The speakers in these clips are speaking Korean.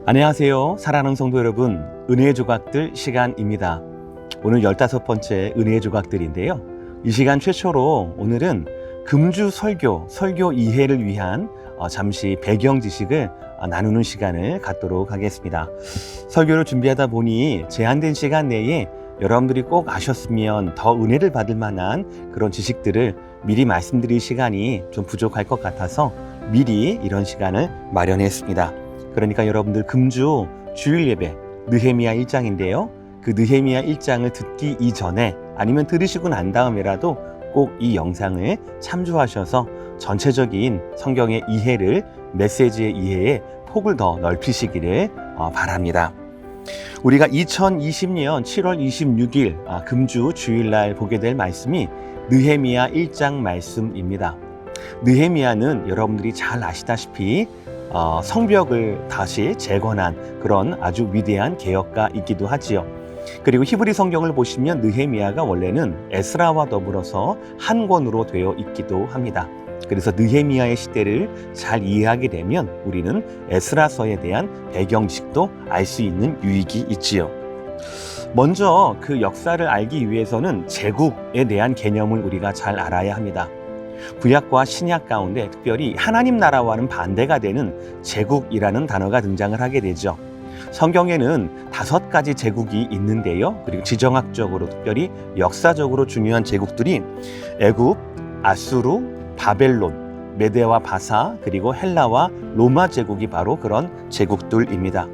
안녕하세요. 사랑하는 성도 여러분, 은혜의 조각들 시간입니다. 오늘 15번째 은혜의 조각들인데요. 이 시간 최초로 오늘은 금주 설교 이해를 위한 잠시 배경 지식을 나누는 시간을 갖도록 하겠습니다. 설교를 준비하다 보니 제한된 시간 내에 여러분들이 꼭 아셨으면 더 은혜를 받을 만한 그런 지식들을 미리 말씀드릴 시간이 좀 부족할 것 같아서 미리 이런 시간을 마련했습니다. 그러니까 여러분들 금주 주일 예배 느헤미야 1장인데요. 그 느헤미야 1장을 듣기 이전에 아니면 들으시고 난 다음에라도 꼭 이 영상을 참조하셔서 전체적인 성경의 이해를, 메시지의 이해에 폭을 더 넓히시기를 바랍니다. 우리가 2020년 7월 26일 금주 주일날 보게 될 말씀이 느헤미야 1장 말씀입니다. 느헤미야는 여러분들이 잘 아시다시피 성벽을 다시 재건한 그런 아주 위대한 개혁가이기도 하지요. 그리고 히브리 성경을 보시면 느헤미야가 원래는 에스라와 더불어서 한 권으로 되어 있기도 합니다. 그래서 느헤미야의 시대를 잘 이해하게 되면 우리는 에스라서에 대한 배경 지식도 알 수 있는 유익이 있지요. 먼저 그 역사를 알기 위해서는 제국에 대한 개념을 우리가 잘 알아야 합니다. 구약과 신약 가운데 특별히 하나님 나라와는 반대가 되는 제국이라는 단어가 등장을 하게 되죠. 성경에는 5가지 제국이 있는데요. 그리고 지정학적으로 특별히 역사적으로 중요한 제국들이 애굽, 아수르, 바벨론, 메데와 바사, 그리고 헬라와 로마 제국이 바로 그런 제국들입니다.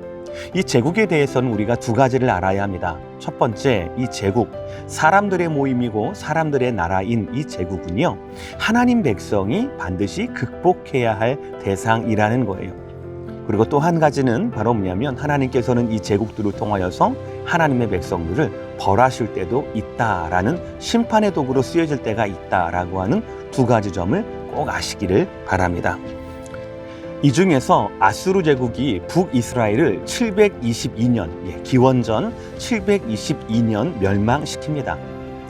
이 제국에 대해서는 우리가 2가지를 알아야 합니다. 첫 번째, 이 제국, 사람들의 모임이고 사람들의 나라인 이 제국은요, 하나님 백성이 반드시 극복해야 할 대상이라는 거예요. 그리고 또 한 가지는 바로 뭐냐면 하나님께서는 이 제국들을 통하여서 하나님의 백성들을 벌하실 때도 있다라는 심판의 도구로 쓰여질 때가 있다라고 하는 2가지 점을 꼭 아시기를 바랍니다. 이 중에서 아수르 제국이 북이스라엘을 722년, 기원전 722년 멸망시킵니다.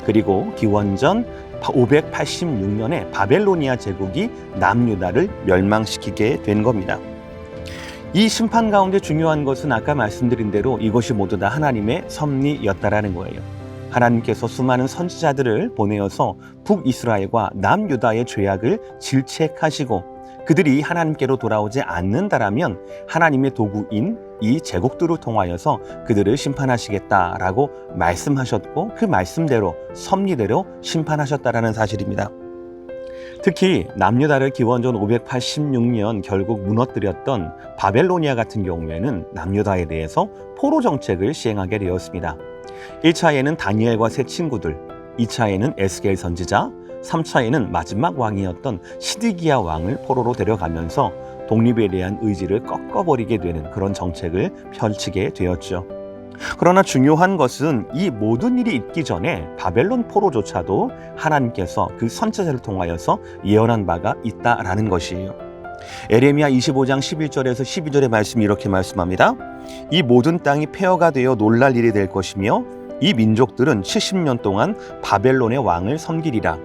그리고 기원전 586년에 바벨로니아 제국이 남유다를 멸망시키게 된 겁니다. 이 심판 가운데 중요한 것은 아까 말씀드린 대로 이것이 모두 다 하나님의 섭리였다라는 거예요. 하나님께서 수많은 선지자들을 보내어서 북이스라엘과 남유다의 죄악을 질책하시고 그들이 하나님께로 돌아오지 않는다라면 하나님의 도구인 이 제국들을 통하여서 그들을 심판하시겠다라고 말씀하셨고 그 말씀대로 섭리대로 심판하셨다라는 사실입니다. 특히 남유다를 기원전 586년 결국 무너뜨렸던 바벨로니아 같은 경우에는 남유다에 대해서 포로 정책을 시행하게 되었습니다. 1차에는 다니엘과 세 친구들, 2차에는 에스겔 선지자, 3차에는 마지막 왕이었던 시드기야 왕을 포로로 데려가면서 독립에 대한 의지를 꺾어버리게 되는 그런 정책을 펼치게 되었죠. 그러나 중요한 것은 이 모든 일이 있기 전에 바벨론 포로조차도 하나님께서 그 선지자를 통하여서 예언한 바가 있다라는 것이에요. 에레미야 25장 11절에서 12절의 말씀이 이렇게 말씀합니다. 이 모든 땅이 폐허가 되어 놀랄 일이 될 것이며 이 민족들은 70년 동안 바벨론의 왕을 섬기리라.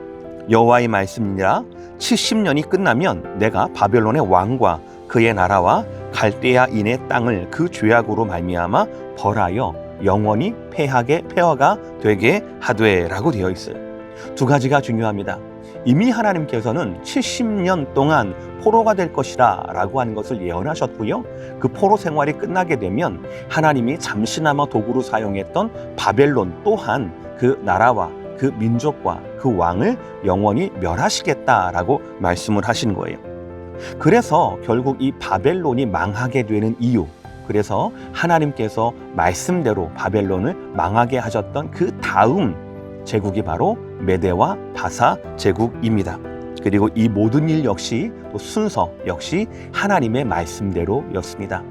여호와의 말씀이니라. 70년이 끝나면 내가 바벨론의 왕과 그의 나라와 갈대아인의 땅을 그 죄악으로 말미암아 벌하여 영원히 폐허가 되게 하되라고 되어 있어요. 2가지가 중요합니다. 이미 하나님께서는 70년 동안 포로가 될 것이라 라고 하는 것을 예언하셨고요. 그 포로 생활이 끝나게 되면 하나님이 잠시나마 도구로 사용했던 바벨론 또한 그 나라와 그 민족과 그 왕을 영원히 멸하시겠다라고 말씀을 하신 거예요. 그래서 결국 이 바벨론이 망하게 되는 이유, 그래서 하나님께서 말씀대로 바벨론을 망하게 하셨던 그 다음 제국이 바로 메데와 바사 제국입니다. 그리고 이 모든 일 역시 또 순서 역시 하나님의 말씀대로였습니다.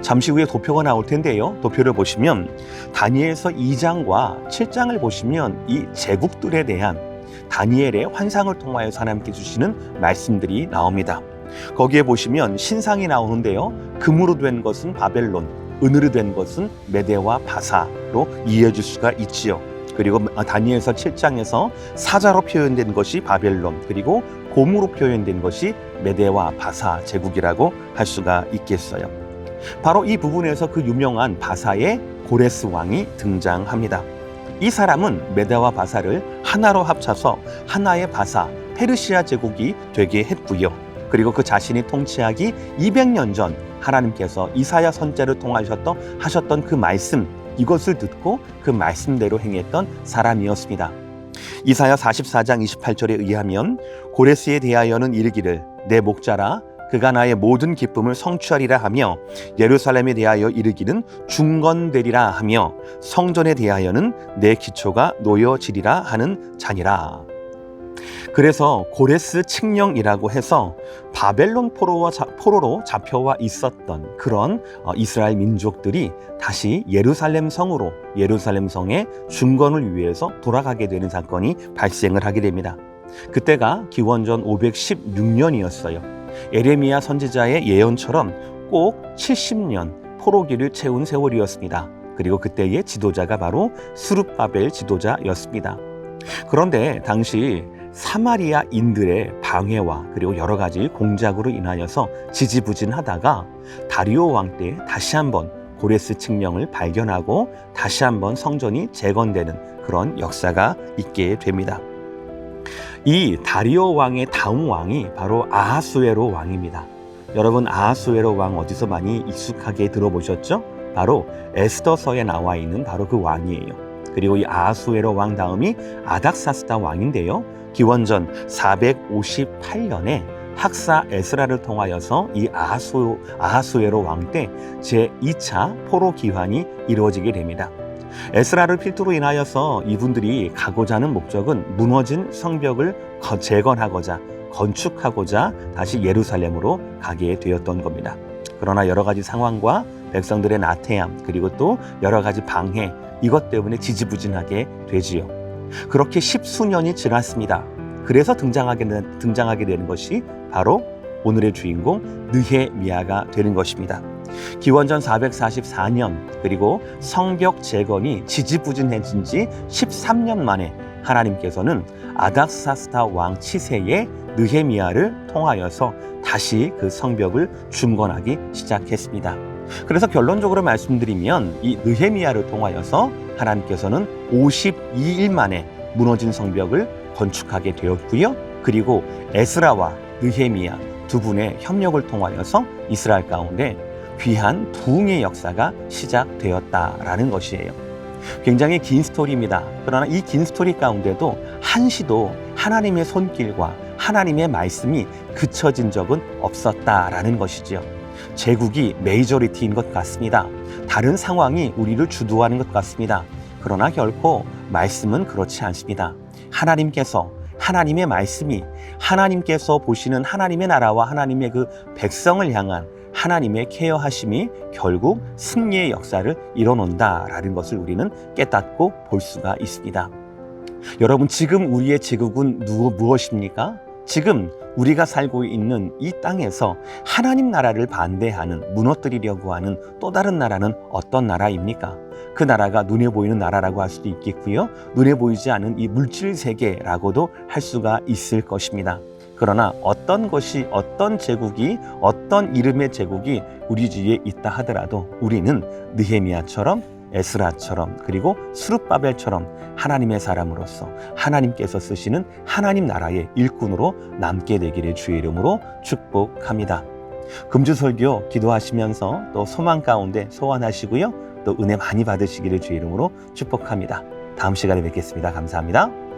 잠시 후에 도표가 나올 텐데요. 도표를 보시면 다니엘서 2장과 7장을 보시면 이 제국들에 대한 다니엘의 환상을 통하여서 하나님께 주시는 말씀들이 나옵니다. 거기에 보시면 신상이 나오는데요. 금으로 된 것은 바벨론, 은으로 된 것은 메데와 바사로 이해해 줄 수가 있지요. 그리고 다니엘서 7장에서 사자로 표현된 것이 바벨론, 그리고 곰으로 표현된 것이 메데와 바사 제국이라고 할 수가 있겠어요. 바로 이 부분에서 그 유명한 바사의 고레스 왕이 등장합니다. 이 사람은 메대와 바사를 하나로 합쳐서 하나의 바사, 페르시아 제국이 되게 했고요. 그리고 그 자신이 통치하기 200년 전 하나님께서 이사야 선지자를 하셨던 그 말씀, 이것을 듣고 그 말씀대로 행했던 사람이었습니다. 이사야 44장 28절에 의하면 고레스에 대하여는 이르기를 내 목자라 그가 나의 모든 기쁨을 성취하리라 하며 예루살렘에 대하여 이르기는 중건되리라 하며 성전에 대하여는 내 기초가 놓여지리라 하는 자니라. 그래서 고레스 칙령이라고 해서 바벨론 포로로 잡혀와 있었던 그런 이스라엘 민족들이 다시 예루살렘 성의 중건을 위해서 돌아가게 되는 사건이 발생을 하게 됩니다. 그때가 기원전 516년이었어요. 에레미야 선지자의 예언처럼 꼭 70년 포로기를 채운 세월이었습니다. 그리고 그때의 지도자가 바로 스룹바벨 지도자였습니다. 그런데 당시 사마리아인들의 방해와 그리고 여러 가지 공작으로 인하여서 지지부진하다가 다리오 왕 때 다시 한번 고레스 칙령을 발견하고 다시 한번 성전이 재건되는 그런 역사가 있게 됩니다. 이 다리오 왕의 다음 왕이 바로 아하수에로 왕입니다. 여러분, 아하수에로 왕 어디서 많이 익숙하게 들어보셨죠? 바로 에스더서에 나와 있는 바로 그 왕이에요. 그리고 이 아하수에로 왕 다음이 아닥사스다 왕인데요. 기원전 458년에 학사 에스라를 통하여서 이 아하수에로 왕 때 제2차 포로 기환이 이루어지게 됩니다. 에스라를 필두로 인하여서 이분들이 가고자 하는 목적은 무너진 성벽을 재건하고자 건축하고자 다시 예루살렘으로 가게 되었던 겁니다. 그러나 여러 가지 상황과 백성들의 나태함 그리고 또 여러 가지 방해 이것 때문에 지지부진하게 되지요. 그렇게 십수년이 지났습니다. 그래서 등장하게 되는 것이 바로 오늘의 주인공 느헤미야가 되는 것입니다. 기원전 444년 그리고 성벽 재건이 지지부진해진 지 13년 만에 하나님께서는 아닥사스다 왕 치세의 느헤미야를 통하여서 다시 그 성벽을 중건하기 시작했습니다. 그래서 결론적으로 말씀드리면 이 느헤미야를 통하여서 하나님께서는 52일 만에 무너진 성벽을 건축하게 되었고요. 그리고 에스라와 느헤미야 두 분의 협력을 통하여서 이스라엘 가운데 귀한 부흥의 역사가 시작되었다라는 것이에요. 굉장히 긴 스토리입니다. 그러나 이 긴 스토리 가운데도 한시도 하나님의 손길과 하나님의 말씀이 그쳐진 적은 없었다라는 것이지요. 제국이 메이저리티인 것 같습니다. 다른 상황이 우리를 주도하는 것 같습니다. 그러나 결코 말씀은 그렇지 않습니다. 하나님의 말씀이 하나님께서 보시는 하나님의 나라와 하나님의 그 백성을 향한 하나님의 케어하심이 결국 승리의 역사를 이뤄놓는다라는 것을 우리는 깨닫고 볼 수가 있습니다. 여러분, 지금 우리의 제국은 무엇입니까? 지금 우리가 살고 있는 이 땅에서 하나님 나라를 반대하는, 무너뜨리려고 하는 또 다른 나라는 어떤 나라입니까? 그 나라가 눈에 보이는 나라라고 할 수도 있겠고요. 눈에 보이지 않은 이 물질 세계라고도 할 수가 있을 것입니다. 그러나 어떤 것이, 어떤 제국이, 어떤 이름의 제국이 우리 주위에 있다 하더라도 우리는 느헤미야처럼, 에스라처럼, 그리고 스룹바벨처럼 하나님의 사람으로서 하나님께서 쓰시는 하나님 나라의 일꾼으로 남게 되기를 주의 이름으로 축복합니다. 금주설교 기도하시면서 또 소망 가운데 소원하시고요. 또 은혜 많이 받으시기를 주의 이름으로 축복합니다. 다음 시간에 뵙겠습니다. 감사합니다.